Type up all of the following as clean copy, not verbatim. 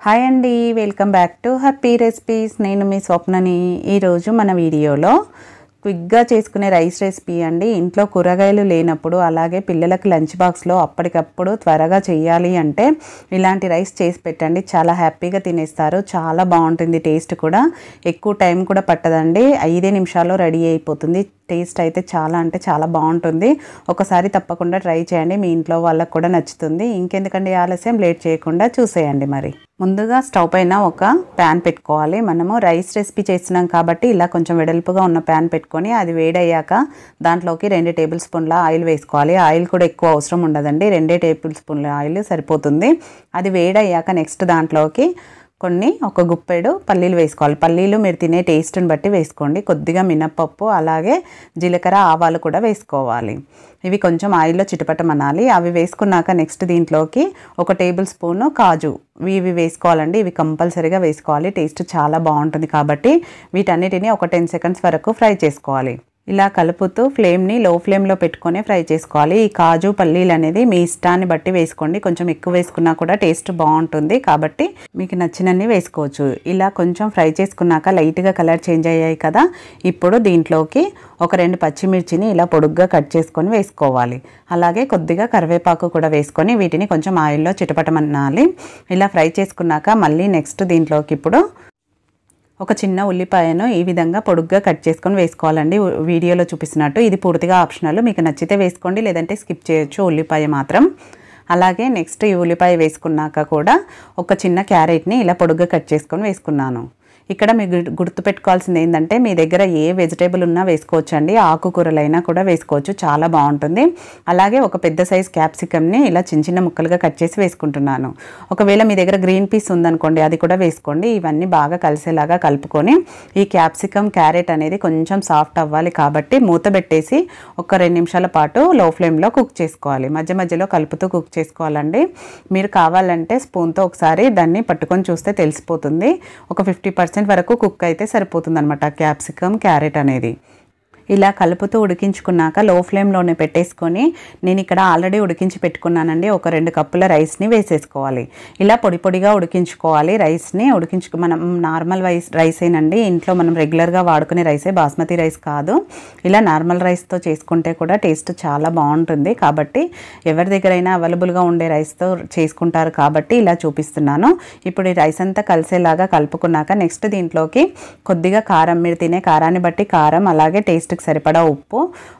Hi అండి, welcome back to happy recipes. నేను మీ స్వప్నని. ఈరోజు మన వీడియోలో క్విక్గా చేసుకునే రైస్ రెసిపీ అండి. ఇంట్లో కూరగాయలు లేనప్పుడు, అలాగే పిల్లలకి లంచ్ బాక్స్లో అప్పటికప్పుడు త్వరగా చేయాలి అంటే ఇలాంటి రైస్ చేసి పెట్టండి. చాలా హ్యాపీగా తినేస్తారు. చాలా బాగుంటుంది. టేస్ట్ కూడా ఎక్కువ టైం కూడా పట్టదండి. 5 నిమిషాల్లో రెడీ అయిపోతుంది. టేస్ట్ అయితే చాలా అంటే చాలా బాగుంటుంది. ఒకసారి తప్పకుండా ట్రై చేయండి. మీ ఇంట్లో వాళ్ళకు కూడా నచ్చుతుంది. ఇంకెందుకండి ఆలస్యం, లేట్ చేయకుండా చూసేయండి. మరి ముందుగా స్టవ్ పైన ఒక ప్యాన్ పెట్టుకోవాలి. మనము రైస్ రెసిపీ చేస్తున్నాం కాబట్టి ఇలా కొంచెం వెడల్పుగా ఉన్న ప్యాన్ పెట్టుకొని అది వేడయ్యాక దాంట్లోకి 2 టేబుల్ స్పూన్ల ఆయిల్ వేసుకోవాలి. ఆయిల్ కూడా ఎక్కువ అవసరం ఉండదండి, 2 టేబుల్ స్పూన్ల ఆయిల్ సరిపోతుంది. అది వేడయ్యాక నెక్స్ట్ దాంట్లోకి ఒక గుప్పెడు పల్లీలు వేసుకోవాలి. పల్లీలు మీరు తినే టేస్ట్ని బట్టి వేసుకోండి. కొద్దిగా మినప్పప్పు, అలాగే జీలకర్ర, ఆవాలు కూడా వేసుకోవాలి. ఇవి కొంచెం ఆయిల్లో చిటపటమనాలి. అవి వేసుకున్నాక నెక్స్ట్ దీంట్లోకి 1 టేబుల్ స్పూను కాజు ఇవి వేసుకోవాలండి. ఇవి కంపల్సరీగా వేసుకోవాలి. టేస్ట్ చాలా బాగుంటుంది కాబట్టి వీటన్నిటిని ఒక 10 సెకండ్స్ వరకు ఫ్రై చేసుకోవాలి. ఇలా కలుపుతూ ఫ్లేమ్ని లో ఫ్లేమ్లో పెట్టుకొని ఫ్రై చేసుకోవాలి. ఈ కాజు పల్లీలు అనేది మీ ఇష్టాన్ని బట్టి వేసుకోండి. కొంచెం ఎక్కువ వేసుకున్నా కూడా టేస్ట్ బాగుంటుంది కాబట్టి మీకు నచ్చినన్ని వేసుకోవచ్చు. ఇలా కొంచెం ఫ్రై చేసుకున్నాక లైట్గా కలర్ చేంజ్ అయ్యాయి కదా. ఇప్పుడు దీంట్లోకి ఒక 2 పచ్చిమిర్చిని ఇలా పొడుగ్గా కట్ చేసుకొని వేసుకోవాలి. అలాగే కొద్దిగా కరివేపాకు కూడా వేసుకొని వీటిని కొంచెం ఆయిల్లో చిటపటమనాలి. ఇలా ఫ్రై చేసుకున్నాక మళ్ళీ నెక్స్ట్ దీంట్లోకి ఇప్పుడు ఒక చిన్న ఉల్లిపాయను ఈ విధంగా పొడుగ్గా కట్ చేసుకొని వేసుకోవాలండి. వీడియోలో చూపిస్తున్నట్టు. ఇది పూర్తిగా ఆప్షనల్, మీకు నచ్చితే వేసుకోండి, లేదంటే స్కిప్ చేయొచ్చు ఉల్లిపాయ మాత్రం. అలాగే నెక్స్ట్ ఈ ఉల్లిపాయ వేసుకున్నాక కూడా ఒక చిన్న క్యారెట్ని ఇలా పొడుగ్గా కట్ చేసుకొని వేసుకున్నాను. ఇక్కడ మీకు గుర్తుపెట్టుకోవాల్సింది ఏంటంటే మీ దగ్గర ఏ వెజిటేబుల్ ఉన్నా వేసుకోవచ్చు అండి. ఆకుకూరలైనా కూడా వేసుకోవచ్చు, చాలా బాగుంటుంది. అలాగే ఒక పెద్ద సైజ్ క్యాప్సికమ్ని ఇలా చిన్న చిన్న ముక్కలుగా కట్ చేసి వేసుకుంటున్నాను. ఒకవేళ మీ దగ్గర గ్రీన్ పీస్ ఉందనుకోండి, అది కూడా వేసుకోండి. ఇవన్నీ బాగా కలిసేలాగా కలుపుకొని ఈ క్యాప్సికమ్, క్యారెట్ అనేది కొంచెం సాఫ్ట్ అవ్వాలి కాబట్టి మూత పెట్టేసి ఒక 2 నిమిషాల పాటు లో ఫ్లేమ్లో కుక్ చేసుకోవాలి. మధ్య మధ్యలో కలుపుతూ కుక్ చేసుకోవాలండి. మీరు కావాలంటే స్పూన్తో ఒకసారి దాన్ని పట్టుకొని చూస్తే తెలిసిపోతుంది. ఒక 50% వరకు కుక్ అయితే సరిపోతుంది అనమాట క్యాప్సికమ్, క్యారెట్ అనేది. ఇలా కలుపుతూ ఉడికించుకున్నాక లో ఫ్లేమ్లోనే పెట్టేసుకొని నేను ఇక్కడ ఆల్రెడీ ఉడికించి పెట్టుకున్నానండి. ఒక 2 కప్పుల రైస్ని వేసేసుకోవాలి. ఇలా పొడి పొడిగా ఉడికించుకోవాలి. రైస్ని మనం నార్మల్ రైసేనండి. ఇంట్లో మనం రెగ్యులర్గా వాడుకునే రైసే, బాస్మతి రైస్ కాదు. ఇలా నార్మల్ రైస్తో చేసుకుంటే కూడా టేస్ట్ చాలా బాగుంటుంది. కాబట్టి ఎవరి దగ్గరైనా అవైలబుల్గా ఉండే రైస్తో చేసుకుంటారు కాబట్టి ఇలా చూపిస్తున్నాను. ఇప్పుడు ఈ రైస్ అంతా కలిసేలాగా కలుపుకున్నాక నెక్స్ట్ దీంట్లోకి కొద్దిగా కారం, మీరు తినే కారాన్ని బట్టి కారం, అలాగే టేస్ట్ సరిపడా ఉప్పు,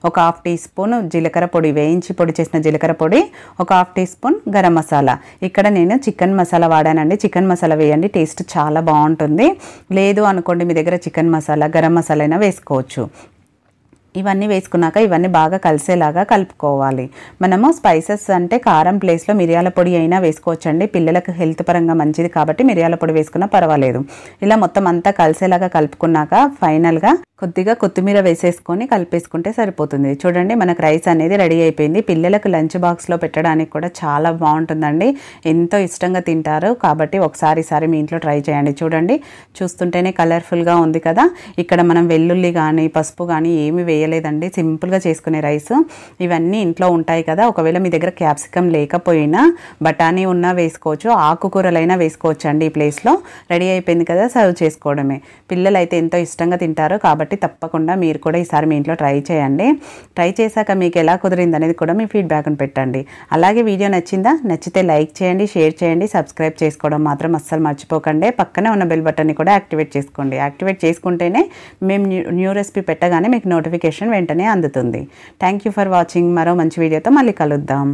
ఒక 1/2 టీ స్పూన్ జీలకర్ర పొడి, వేయించి పొడి చేసిన జీలకర్ర పొడి, ఒక 1/2 టీ స్పూన్ గరం మసాలా. ఇక్కడ నేను చికెన్ మసాలా వాడానండి. చికెన్ మసాలా వేయండి, టేస్ట్ చాలా బాగుంటుంది. లేదు అనుకోండి మీ దగ్గర చికెన్ మసాలా, గరం మసాలా అయినా వేసుకోవచ్చు. ఇవన్నీ వేసుకున్నాక ఇవన్నీ బాగా కలిసేలాగా కలుపుకోవాలి. మనము స్పైసెస్ అంటే కారం ప్లేస్లో మిరియాల పొడి అయినా వేసుకోవచ్చండి. పిల్లలకు హెల్త్ పరంగా మంచిది కాబట్టి మిరియాల పొడి వేసుకున్నా పర్వాలేదు. ఇలా మొత్తం అంతా కలిసేలాగా కలుపుకున్నాక ఫైనల్గా కొద్దిగా కొత్తిమీర వేసేసుకొని కలిపేసుకుంటే సరిపోతుంది. చూడండి, మనకు రైస్ అనేది రెడీ అయిపోయింది. పిల్లలకు లంచ్ బాక్స్లో పెట్టడానికి కూడా చాలా బాగుంటుందండి. ఎంతో ఇష్టంగా తింటారు కాబట్టి ఒకసారి మీ ఇంట్లో ట్రై చేయండి. చూడండి, చూస్తుంటేనే కలర్ఫుల్గా ఉంది కదా. ఇక్కడ మనం వెల్లుల్లి కానీ పసుపు కానీ ఏమి వేయలేదండి. సింపుల్గా చేసుకునే రైస్. ఇవన్నీ ఇంట్లో ఉంటాయి కదా. ఒకవేళ మీ దగ్గర క్యాప్సికమ్ లేకపోయినా బఠానీ ఉన్నా వేసుకోవచ్చు, ఆకుకూరలైనా వేసుకోవచ్చు అండి. ఈ ప్లేస్లో రెడీ అయిపోయింది కదా, సర్వ్ చేసుకోవడమే. పిల్లలు అయితే ఎంతో ఇష్టంగా తింటారు కాబట్టి తప్పకుండా మీరు కూడా ఈసారి మీ ఇంట్లో ట్రై చేయండి. ట్రై చేశాక మీకు ఎలా కుదిరింది అనేది కూడా మీ ఫీడ్బ్యాక్ని పెట్టండి. అలాగే వీడియో నచ్చిందా? నచ్చితే లైక్ చేయండి, షేర్ చేయండి, సబ్స్క్రైబ్ చేసుకోవడం మాత్రం అస్సలు మర్చిపోకండి. పక్కనే ఉన్న బెల్ బటన్ని కూడా యాక్టివేట్ చేసుకోండి. యాక్టివేట్ చేసుకుంటేనే మేము న్యూ రెసిపీ పెట్టగానే మీకు నోటిఫికేషన్ వెంటనే అందుతుంది. Thank you for watching. మరో మంచి వీడియోతో మళ్ళీ కలుద్దాం.